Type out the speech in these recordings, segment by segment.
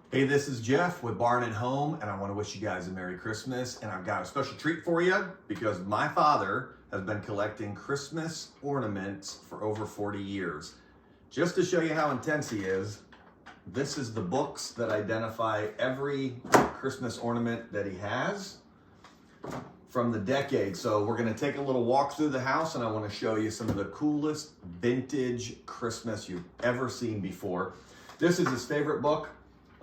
Hey, this is Jeff with Barn and Home, and I want to wish you guys a Merry Christmas. And I've got a special treat for you because my father has been collecting Christmas ornaments for over 40 years. Just to show you how intense he is, this is the books that identify every Christmas ornament that he has from the decade. So we're going to take a little walk through the house, and I want to show you some of the coolest vintage Christmas you've ever seen before. This is his favorite book,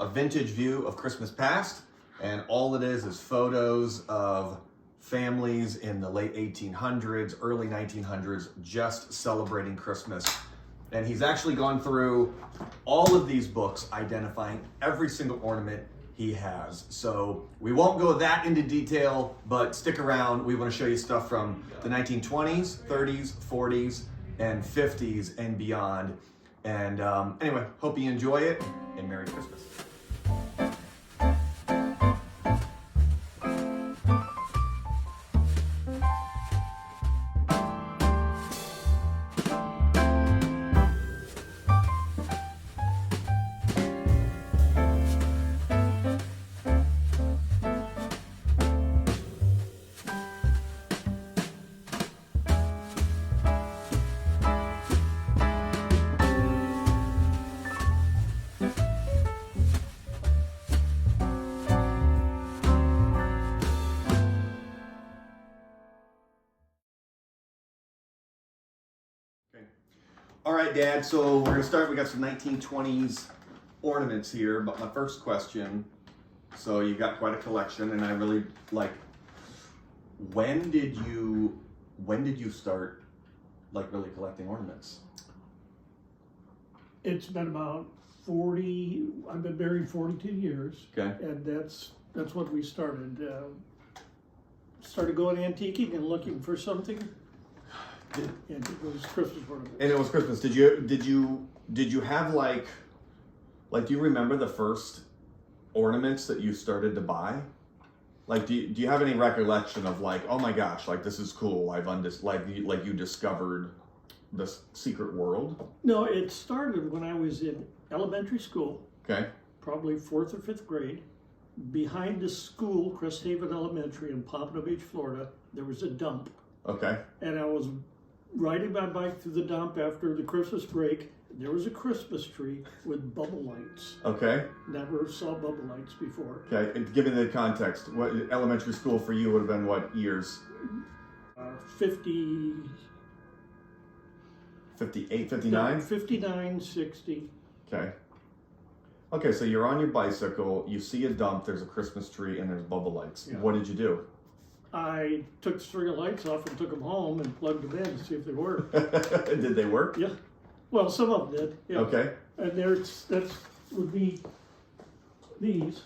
A Vintage View of Christmas Past, and all it is photos of families in the late 1800s, early 1900s, just celebrating Christmas. And he's actually gone through all of these books identifying every single ornament he has. So we won't go that into detail, but stick around. We want to show you stuff from the 1920s, 30s, 40s, and 50s and beyond. And anyway, hope you enjoy it, and Merry Christmas. All right, Dad, so we're gonna start. We got some 1920s ornaments here, but my first question, so you've got quite a collection, and I really like, when did you start like really collecting ornaments? It's been about 40, I've been married 42 years. Okay. And that's what we started. Started going antiquing and looking for something. And it was Christmas ornaments. And it was Christmas. Did you have like do you remember the first ornaments that you started to buy? Like, do you have any recollection of like, oh my gosh, like this is cool. Like you discovered this secret world? No, it started when I was in elementary school. Okay. Probably 4th or 5th grade. Behind the school, Cresthaven Elementary in Pompano Beach, Florida, there was a dump. Okay. And I was riding my bike through the dump after the Christmas break. There was a Christmas tree with bubble lights. Okay. Never saw bubble lights before. Okay. And give me the context. What elementary school for you would have been? What years? 50. 58, 59? 59, 60. Okay. Okay, so you're on your bicycle, you see a dump, there's a Christmas tree, and there's bubble lights. Yeah. What did you do? I took the string of lights off and took them home and plugged them in to see if they worked. Did they work? Yeah. Well, some of them did. Yeah. Okay. And that would be these.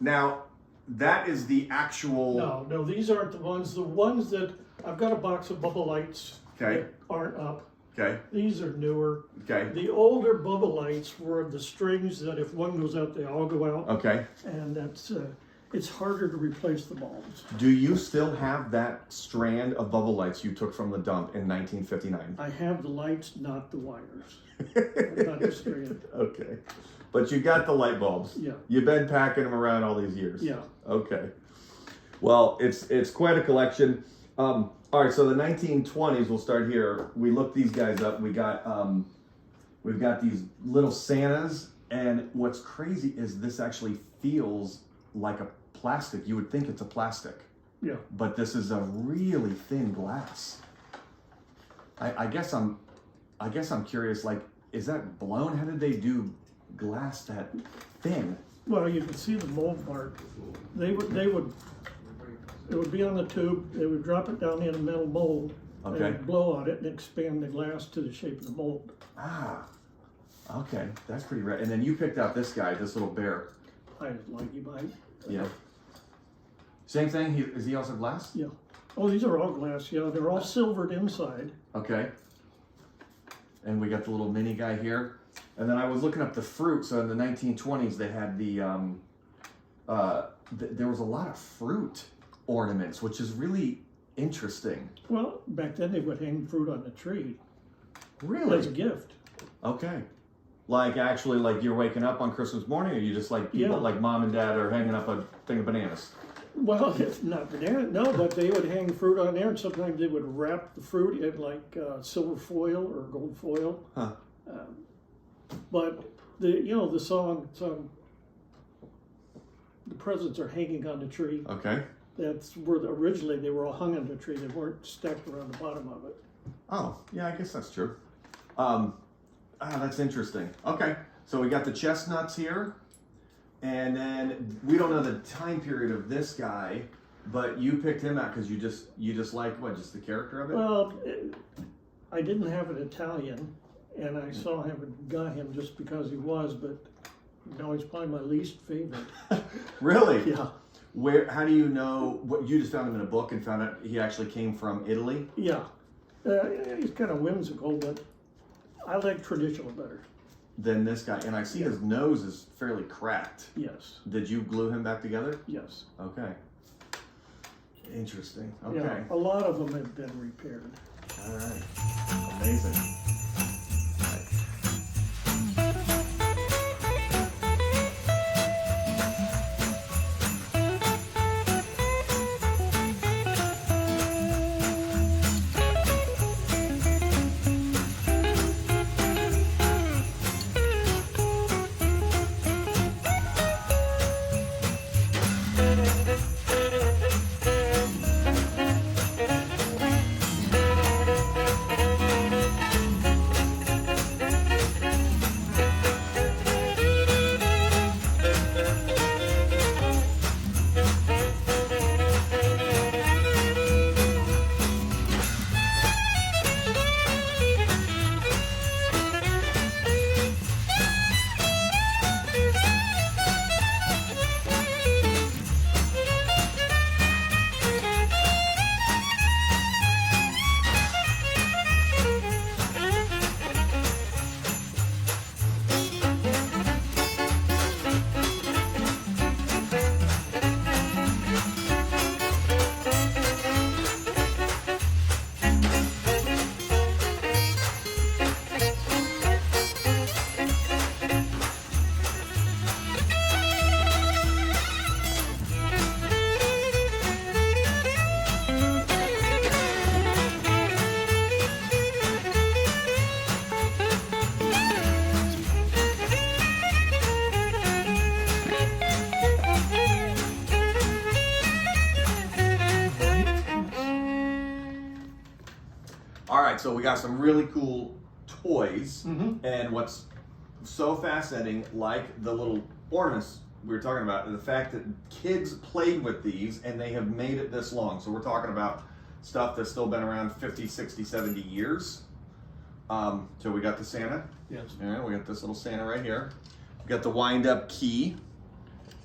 Now, that is the actual... No, these aren't the ones. The ones that, I've got a box of bubble lights Okay. that aren't up. Okay. These are newer. Okay. The older bubble lights were the strings that if one goes out, they all go out. Okay. And that's, it's harder to replace the bulbs. Do you still have that strand of bubble lights you took from the dump in 1959? I have the lights, not the wires. Not the strand. Okay. But you got the light bulbs. Yeah. You've been packing them around all these years. Yeah. Okay. Well, it's quite a collection. All right, so the 1920s, we'll start here. We looked these guys up. We've got these little Santas, and what's crazy is this actually feels like a plastic. You would think it's a plastic. Yeah. But this is a really thin glass. I guess I'm curious, like, is that blown? How did they do glass that thin? Well, you can see the mold mark. It would be on the tube. They would drop it down in a metal mold. Okay. They would blow on it and expand the glass to the shape of the mold. Ah, okay, that's pretty rare. And then you picked out this guy, this little bear. I didn't like him. Yeah. Same thing. Is he also glass? Yeah. Oh, these are all glass. Yeah, they're all silvered inside. Okay. And we got the little mini guy here. And then I was looking up the fruit. So in the 1920s, they had there was a lot of fruit ornaments, which is really interesting. Well, back then they would hang fruit on the tree. Really? As a gift. Okay. Like actually, like you're waking up on Christmas morning, or you just like people, Yeah. like mom and dad are hanging up a thing of bananas? Well, it's not banana, no, but they would hang fruit on there, and sometimes they would wrap the fruit in like silver foil or gold foil. Huh. But the song, the presents are hanging on the tree. Okay. That's where originally they were all hung on the tree. They weren't stacked around the bottom of it. Oh, yeah, I guess that's true. That's interesting. Okay, so we got the chestnuts here, and then we don't know the time period of this guy, but you picked him out because you just like what, just the character of it? Well, I didn't have an Italian, and I saw him and got him just because he was, but now he's probably my least favorite. Really? Yeah. How do you know? What, you just found him in a book and found out he actually came from Italy? Yeah. He's kind of whimsical, but I like traditional better. Than this guy, and I see his nose is fairly cracked. Yes. Did you glue him back together? Yes. Okay. Interesting. Okay. Yeah, a lot of them have been repaired. All right. Amazing. All right. All right, so we got some really cool toys, and what's so fascinating, like the little ornaments we were talking about, the fact that kids played with these and they have made it this long. So we're talking about stuff that's still been around 50, 60, 70 years. So we got the Santa. Yes. Yeah, we got this little Santa right here. We got the wind-up key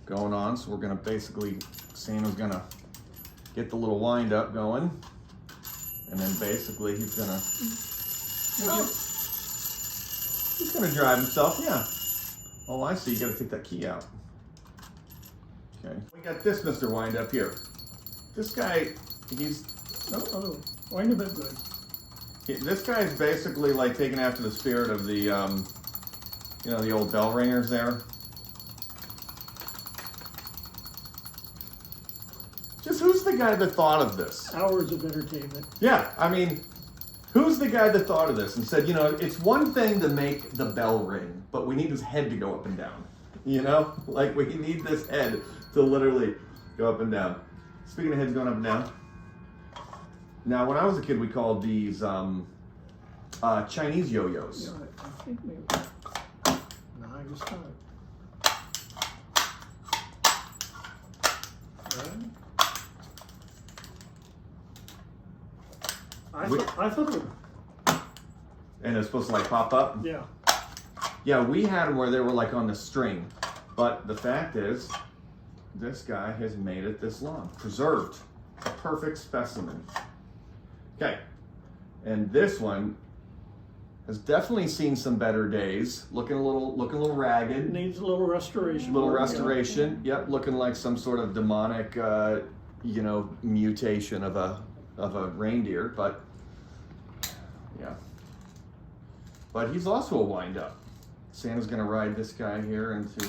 going on. So we're gonna basically, Santa's gonna get the little wind-up going. And then basically he's gonna drive himself, yeah. Oh, I see, you gotta take that key out. Okay. We got this Mr. Wind Up here. This guy, he's... Wind a bit good. This guy's basically like taking after the spirit of the, the old bell ringers there. Just who's the guy that thought of this? Hours of entertainment. Yeah, I mean, who's the guy that thought of this and said, it's one thing to make the bell ring, but we need his head to go up and down. Like we need this head to literally go up and down. Speaking of heads going up and down, now when I was a kid, we called these Chinese yo-yos. Yeah, I think maybe. No, I just got it. Right. I thought it would, And it's supposed to like pop up? yeah. Yeah, we had them where they were like on the string. But the fact is, this guy has made it this long. Preserved. A perfect specimen. Okay. And this one has definitely seen some better days. Looking a little ragged. Needs a little restoration. Little restoration. Yep, looking like some sort of demonic mutation of a reindeer, but yeah. But he's also a wind-up. Santa's gonna ride this guy here into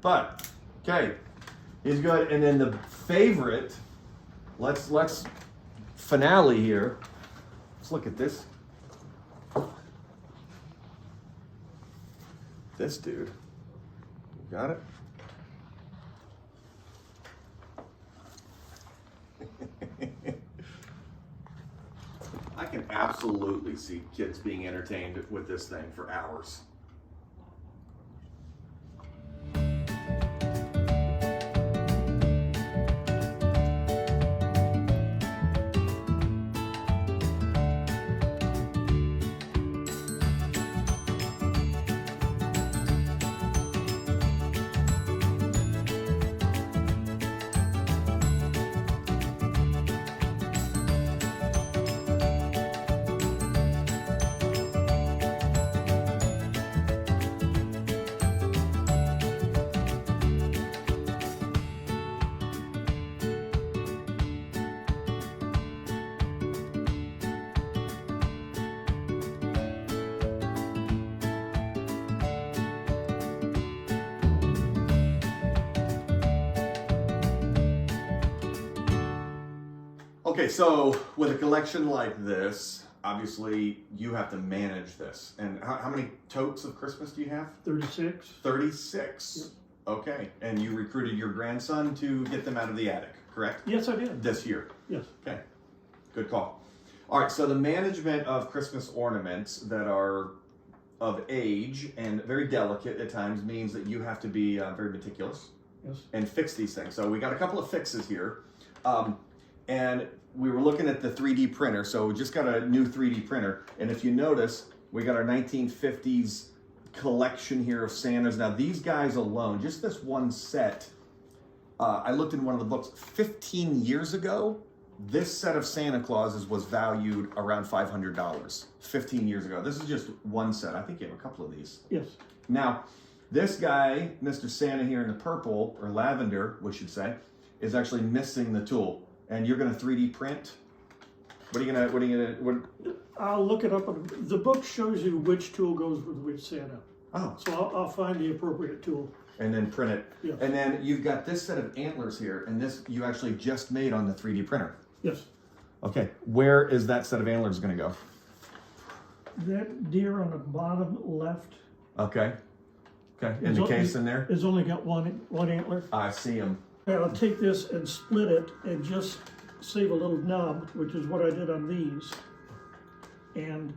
but okay, he's good. And then the favorite, let's finale here. Let's look at this. This dude. You got it? I can absolutely see kids being entertained with this thing for hours. Okay, so with a collection like this, obviously you have to manage this. And how many totes of Christmas do you have? 36. 36. Yep. Okay, and you recruited your grandson to get them out of the attic, correct? Yes, I did. This year? Yes. Okay, good call. All right, so the management of Christmas ornaments that are of age and very delicate at times means that you have to be very meticulous. Yes. And fix these things. So we got a couple of fixes here. And we were looking at the 3D printer, so we just got a new 3D printer. And if you notice, we got our 1950s collection here of Santas. Now these guys alone, just this one set, I looked in one of the books, 15 years ago, this set of Santa Clauses was valued around $500, 15 years ago. This is just one set. I think you have a couple of these. Yes. Now, this guy, Mr. Santa here in the purple, or lavender, we should say, is actually missing the tool. And you're gonna 3D print? What are you gonna? I'll look it up. The book shows you which tool goes with which Santa. Oh. So I'll find the appropriate tool. And then print it. Yes. And then you've got this set of antlers here, and this you actually just made on the 3D printer. Yes. Okay, where is that set of antlers gonna go? That deer on the bottom left. Okay. Okay, in the case in there? It's only got one antler. I see them. I'll take this and split it and just save a little nub, which is what I did on these, and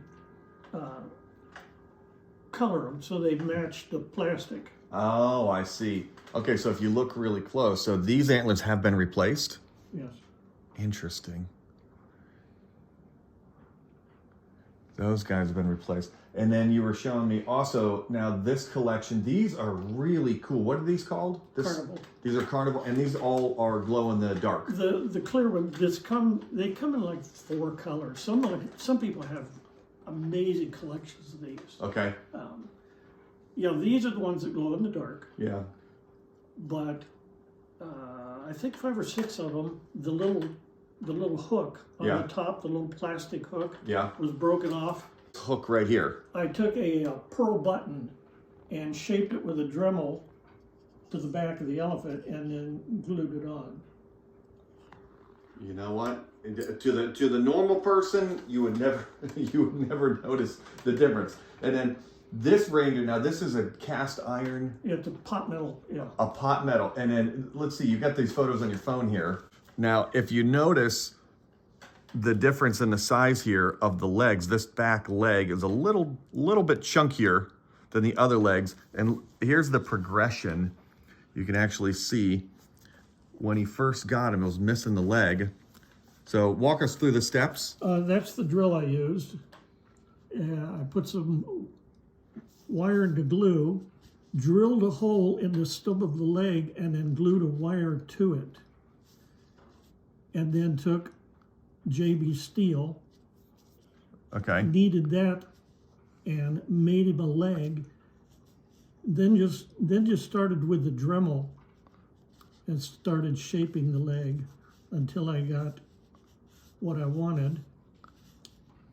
color them so they match the plastic. Oh, I see. Okay, so if you look really close, so these antlers have been replaced? Yes. Interesting. Those guys have been replaced. And then you were showing me also, now this collection, these are really cool. What are these called? Carnival. These are Carnival, and these all are glow in the dark. The clear one, they come in like 4 colors. Some people have amazing collections of these. Okay. You know, these are the ones that glow in the dark. Yeah. But I think 5 or 6 of them, the little hook on the top, the little plastic hook, was broken off. Hook right here. I took a pearl button and shaped it with a Dremel to the back of the elephant and then glued it on. You know what? To the normal person, you would never notice the difference. And then this reindeer, now this is a cast iron. Yeah, it's a pot metal, yeah. A pot metal. And then let's see, you've got these photos on your phone here. Now, if you notice the difference in the size here of the legs, this back leg is a little bit chunkier than the other legs. And here's the progression. You can actually see when he first got him, it was missing the leg. So walk us through the steps. That's the drill I used. I put some wire into glue, drilled a hole in the stub of the leg, and then glued a wire to it. And then took JB steel, kneaded that, and made him a leg. Then just started with the Dremel and started shaping the leg until I got what I wanted.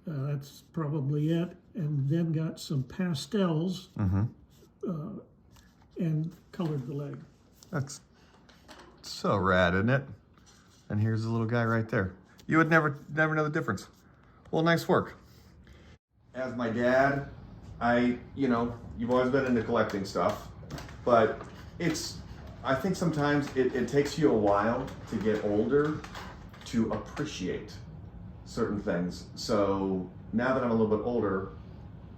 That's probably it. And then got some pastels and colored the leg. That's so rad, isn't it? And here's the little guy right there. You would never know the difference. Well, nice work. As my dad, you've always been into collecting stuff, but I think sometimes it takes you a while to get older to appreciate certain things. So now that I'm a little bit older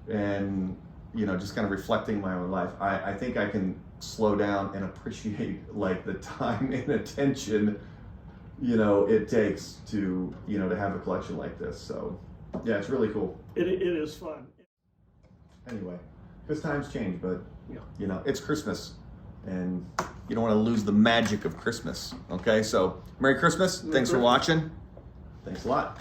and, just kind of reflecting my own life, I think I can slow down and appreciate like the time and attention, it takes to, to have a collection like this. So yeah, it's really cool. It is fun. Anyway, because times change, but Yeah. it's Christmas and you don't want to lose the magic of Christmas. Okay, so Merry Christmas. Thanks for watching. Thanks a lot.